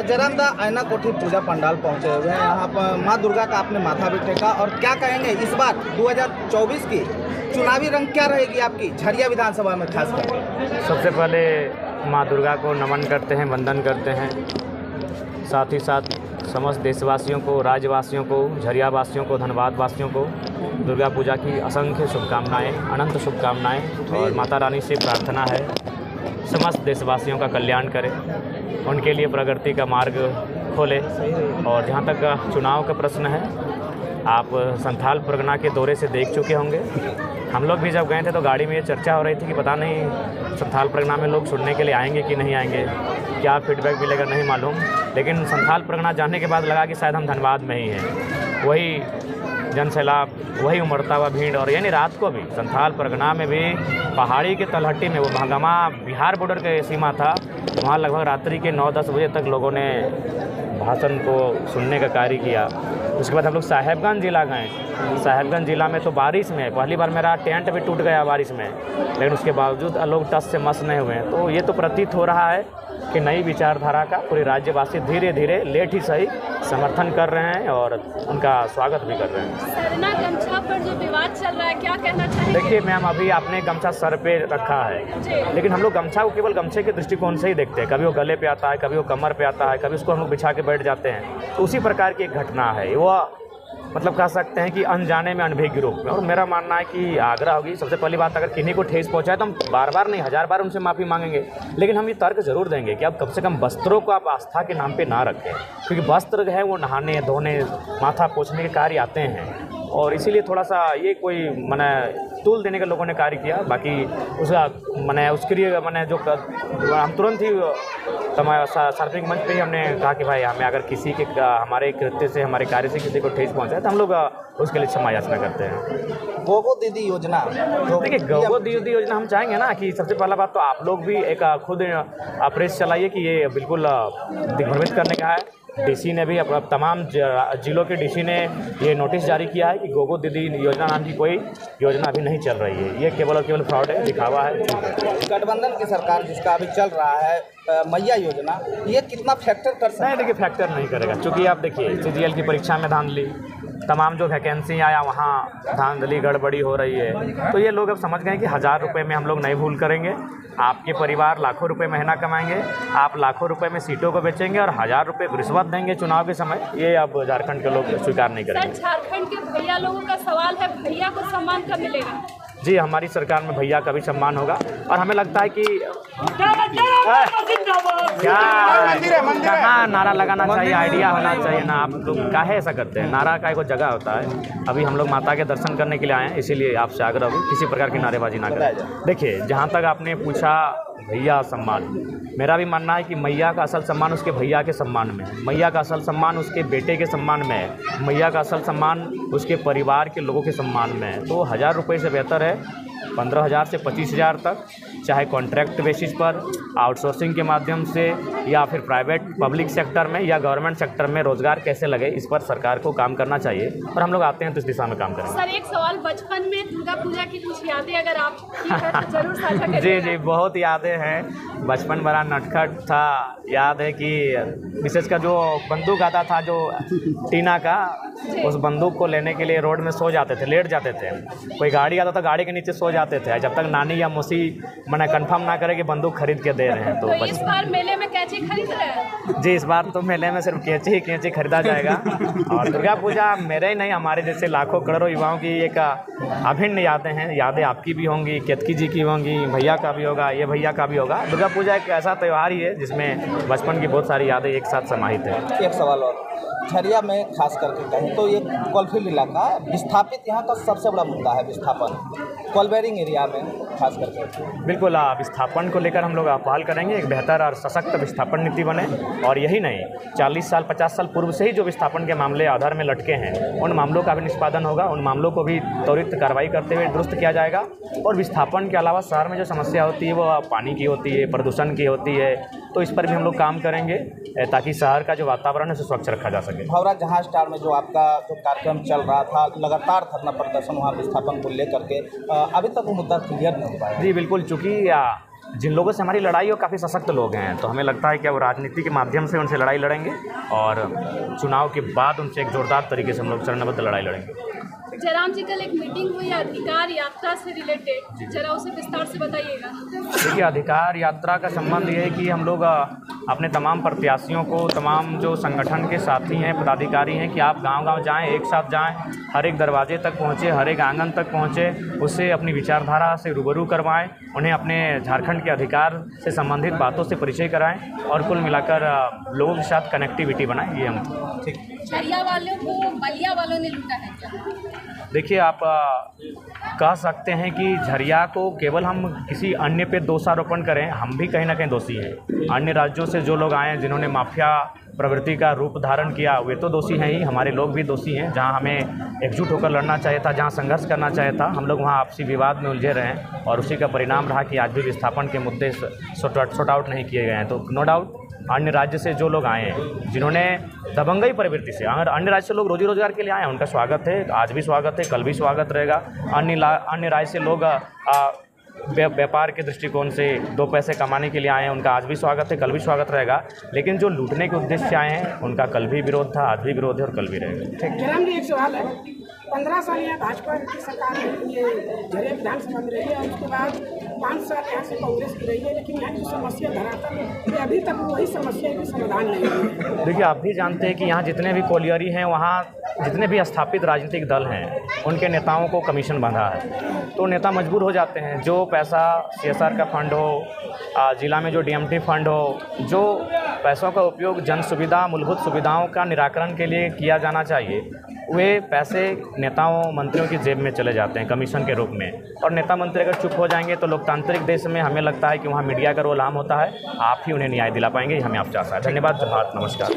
जरामदा आयना कोठी पूजा पंडाल पहुंचे हुए हैं। यहाँ पर माँ दुर्गा का आपने माथा भी टेका। और क्या कहेंगे इस बार 2024 की चुनावी रंग क्या रहेगी आपकी झरिया विधानसभा में खासकर? सबसे पहले माँ दुर्गा को नमन करते हैं, वंदन करते हैं। साथ ही साथ समस्त देशवासियों को, राज्यवासियों को, झरिया वासियों को, धनबाद वासियों को दुर्गा पूजा की असंख्य शुभकामनाएं, अनंत शुभकामनाएं। और माता रानी से प्रार्थना है समस्त देशवासियों का कल्याण करें, उनके लिए प्रगति का मार्ग खोले। और जहाँ तक चुनाव का प्रश्न है, आप संथाल परगना के दौरे से देख चुके होंगे। हम लोग भी जब गए थे तो गाड़ी में ये चर्चा हो रही थी कि पता नहीं संथाल परगना में लोग सुनने के लिए आएंगे कि नहीं आएंगे, क्या फीडबैक मिलेगा नहीं मालूम। लेकिन संथाल परगना जाने के बाद लगा कि शायद हम धनबाद में ही हैं। वही जनसैलाब, वही उमड़ता हुआ भीड़। और यानी रात को भी संथाल परगना में भी पहाड़ी के तलहटी में, वो भागमा बिहार बॉर्डर के सीमा था, वहाँ लगभग रात्रि के 9-10 बजे तक लोगों ने भाषण को सुनने का कार्य किया। उसके बाद हम लोग साहेबगंज ज़िला गए। साहेबगंज ज़िला में तो बारिश में पहली बार मेरा टेंट भी टूट गया बारिश में, लेकिन उसके बावजूद लोग टस से मस नहीं हुए। तो ये तो प्रतीत हो रहा है कि नई विचारधारा का पूरे राज्यवासी धीरे धीरे लेट ही सही समर्थन कर रहे हैं और उनका स्वागत भी कर रहे हैं। सरना गमछा पर जो विवाद चल रहा है, क्या कहना चाहेंगे? देखिए मैम, अभी आपने गमछा सर पे रखा है, लेकिन हम लोग गमछा को केवल गमछे के दृष्टिकोण से ही देखते हैं। कभी वो गले पे आता है, कभी वो कमर पे आता है, कभी उसको हम लोग बिछा के बैठ जाते हैं। तो उसी प्रकार की एक घटना है वो, मतलब कह सकते हैं कि अनजाने में अनभिज्ञ रूप में। और मेरा मानना है कि आग्रह होगी, सबसे पहली बात, अगर किन्हीं को ठेस पहुंचाए तो हम बार बार नहीं 1000 बार उनसे माफ़ी मांगेंगे, लेकिन हम ये तर्क जरूर देंगे कि अब कम से कम वस्त्रों को आप आस्था के नाम पे ना रखें, क्योंकि वस्त्र जो है वो नहाने धोने, माथा पोंछने के कार्य आते हैं। और इसीलिए थोड़ा सा ये कोई मैंने तूल देने का लोगों ने कार्य किया। बाकी उसका मैंने उसके लिए मैंने जो हम तुरंत ही सार्वजनिक मंच पे ही हमने कहा कि भाई हमें अगर किसी के हमारे कृत्य से, हमारे कार्य से किसी को ठेस पहुंचा तो हम लोग उसके लिए क्षमा याचना करते हैं। गोगो दीदी योजना, देखिए गोगो दीदी योजना हम चाहेंगे ना कि सबसे पहला बात तो आप लोग भी एक खुद प्रेस चलाइए कि ये बिल्कुल दिग्भ्रमित करने का है। डीसी ने भी अपना तमाम जिलों के डीसी ने ये नोटिस जारी किया है कि गोगो दीदी योजना नाम की कोई योजना अभी नहीं चल रही है। ये केवल और केवल फ्रॉड है, दिखावा है। गठबंधन की सरकार जिसका अभी चल रहा है मैया योजना, ये कितना फैक्टर कर सकता है? नहीं, देखिए फैक्टर नहीं करेगा, क्योंकि आप देखिए CGL की परीक्षा में धांधली, तमाम जो वैकेंसी आया वहाँ धांधली गड़बड़ी हो रही है। तो ये लोग अब समझ गए कि 1000 रुपये में हम लोग नहीं भूल करेंगे। आपके परिवार लाखों रुपए महीना कमाएंगे, आप लाखों रुपए में सीटों को बेचेंगे और 1000 रुपये रिश्वत देंगे चुनाव के समय। ये अब झारखंड के लोग स्वीकार नहीं करेंगे। सर, झारखंड के भैया लोगों का सवाल है, भैया को सम्मान कब मिलेगा? जी, हमारी सरकार में भैया का भी सम्मान होगा। और हमें लगता है कि कहाँ नारा लगाना चाहिए, आइडिया होना चाहिए ना। आप लोग काहे ऐसा करते हैं? नारा का एक जगह होता है। अभी हम लोग माता के दर्शन करने के लिए आए हैं, इसीलिए आपसे आग्रह होगी किसी प्रकार की नारेबाजी ना करें। देखिए, जहाँ तक आपने पूछा भैया सम्मान, मेरा भी मानना है कि मैया का असल सम्मान उसके भैया के सम्मान में है। मैया का असल सम्मान उसके बेटे के सम्मान में है। मैया का असल सम्मान उसके परिवार के लोगों के सम्मान में है। तो 1000 रुपये से बेहतर है 15,000 से 25,000 तक, चाहे कॉन्ट्रैक्ट बेसिस पर, आउटसोर्सिंग के माध्यम से, या फिर प्राइवेट पब्लिक सेक्टर में या गवर्नमेंट सेक्टर में रोजगार कैसे लगे, इस पर सरकार को काम करना चाहिए। और हम लोग आते हैं तो इस दिशा में काम करेंगे। सर, एक सवाल, बचपन में दुर्गा पूजा की कुछ यादें अगर आप तो जरूर साझा करें। जी जी, बहुत यादें हैं। बचपन बड़ा नटखट था। याद है कि विशेषकर जो बंदूक आता था जो टीना का, उस बंदूक को लेने के लिए रोड में सो जाते थे, लेट जाते थे। कोई गाड़ी आता था, गाड़ी के नीचे सो जाते थे, जब तक नानी या मौसी मैंने कंफर्म ना करे कि बंदूक खरीद के दे रहे हैं। तो इस बार मेले में कैंची खरीद रहे हैं? जी, इस बार तो मेले में सिर्फ कैंची ही कैंची खरीदा जाएगा। और दुर्गा पूजा मेरे ही नहीं, हमारे जैसे लाखों करोड़ों युवाओं की एक अभिन्न यादें हैं। यादें आपकी भी होंगी, केतकी जी की होंगी, भैया का भी होगा, ये भैया का भी होगा। दुर्गा पूजा एक ऐसा त्यौहार ही है जिसमें बचपन की बहुत सारी यादें एक साथ समाहित हैं। एक सवाल और, झरिया में खास करके कहें तो ये कोलफील्ड इलाका विस्थापित, यहाँ का सबसे बड़ा मुद्दा है विस्थापन, कोलबेरिंग एरिया में खास करके। बिल्कुल, विस्थापन को लेकर हम लोग पहल करेंगे। एक बेहतर और सशक्त विस्थापन नीति बने। और यही नहीं, 40 साल 50 साल पूर्व से ही जो विस्थापन के मामले आधार में लटके हैं, उन मामलों का भी निष्पादन होगा। उन मामलों को भी त्वरित कार्रवाई करते हुए दुरुस्त किया जाएगा। और विस्थापन के अलावा शहर में जो समस्या होती है वो पानी की होती है, प्रदूषण की होती है, तो इस पर भी हम लोग काम करेंगे ताकि शहर का जो वातावरण है उसे स्वच्छ रखा जा सके। भौरा जहाज स्टार में जो आपका जो कार्यक्रम चल रहा था, लगातार धरना प्रदर्शन वहाँ विस्थापन को लेकर के, अभी तक वो मुद्दा क्लियर नहीं हो पाया। जी बिल्कुल, चूँकि जिन लोगों से हमारी लड़ाई हो काफ़ी सशक्त लोग हैं, तो हमें लगता है कि अब राजनीति के माध्यम से उनसे लड़ाई लड़ेंगे और चुनाव के बाद उनसे एक ज़ोरदार तरीके से हम लोग चरणबद्ध लड़ाई लड़ेंगे। जयराम जी, कल एक मीटिंग हुई अधिकार यात्रा से रिलेटेड, जरा उसे विस्तार से बताइएगा। देखिए, अधिकार यात्रा का संबंध ये है कि हम लोग अपने तमाम प्रत्याशियों को, तमाम जो संगठन के साथी हैं, पदाधिकारी हैं, कि आप गांव-गांव जाएं, एक साथ जाएं, हर एक दरवाजे तक पहुंचे, हर एक आंगन तक पहुंचे, उससे अपनी विचारधारा से रूबरू करवाएं, उन्हें अपने झारखंड के अधिकार से संबंधित बातों से परिचय कराएं और कुल मिलाकर लोगों के साथ कनेक्टिविटी बनाएं। ये हम ठीक। झरिया वालों को बलिया वालों ने लूटा है क्या? देखिए, आप कह सकते हैं कि झरिया को केवल हम किसी अन्य पे दोषारोपण करें, हम भी कहीं ना कहीं दोषी हैं। अन्य राज्यों से जो लोग आए हैं जिन्होंने माफिया प्रवृत्ति का रूप धारण किया, वे तो दोषी हैं ही, हमारे लोग भी दोषी हैं। जहां हमें एकजुट होकर लड़ना चाहिए था, जहां संघर्ष करना चाहिए था, हम लोग वहां आपसी विवाद में उलझे रहे हैं और उसी का परिणाम रहा कि आज भी विस्थापन के मुद्दे सॉर्ट आउट नहीं किए गए हैं। तो नो डाउट अन्य राज्य से जो लोग आए हैं, जिन्होंने दबंगई प्रवृत्ति से, अगर अन्य राज्य से लोग रोजी रोजगार के लिए आए हैं, उनका स्वागत है, आज भी स्वागत है, कल भी स्वागत रहेगा। अन्य राज्य से लोग व्यापार के दृष्टिकोण से 2 पैसे कमाने के लिए आए हैं, उनका आज भी स्वागत है, कल भी स्वागत रहेगा। लेकिन जो लूटने के उद्देश्य से आए हैं, उनका कल भी विरोध था, आज भी विरोध है और कल भी रहेगा। ठीक। जयराम जी, एक सवाल है। 15 साल यहाँ भाजपा की सरकार ये झरिया विधानसभा में रही है और उसके बाद 5 साल यहाँ से कांग्रेस की रही है, लेकिन यहाँ की समस्या धरातल में अभी तक वही समस्या की समाधान नहीं है। देखिए, आप भी जानते हैं कि यहाँ जितने भी कोलियरी हैं, वहाँ जितने भी स्थापित राजनीतिक दल हैं, उनके नेताओं को कमीशन बंधा है, तो नेता मजबूर हो जाते हैं। जो पैसा CSR का फंड हो, जिला में जो DMT फंड हो, जो पैसों का उपयोग जन सुविधा, मूलभूत सुविधाओं का निराकरण के लिए किया जाना चाहिए, वे पैसे नेताओं मंत्रियों की जेब में चले जाते हैं कमीशन के रूप में। और नेता मंत्री अगर चुप हो जाएंगे तो लोकतांत्रिक देश में हमें लगता है कि वहाँ मीडिया का रोल अहम होता है। आप ही उन्हें न्याय दिला पाएंगे, हमें आप चाहता है। धन्यवाद, भारत, नमस्कार।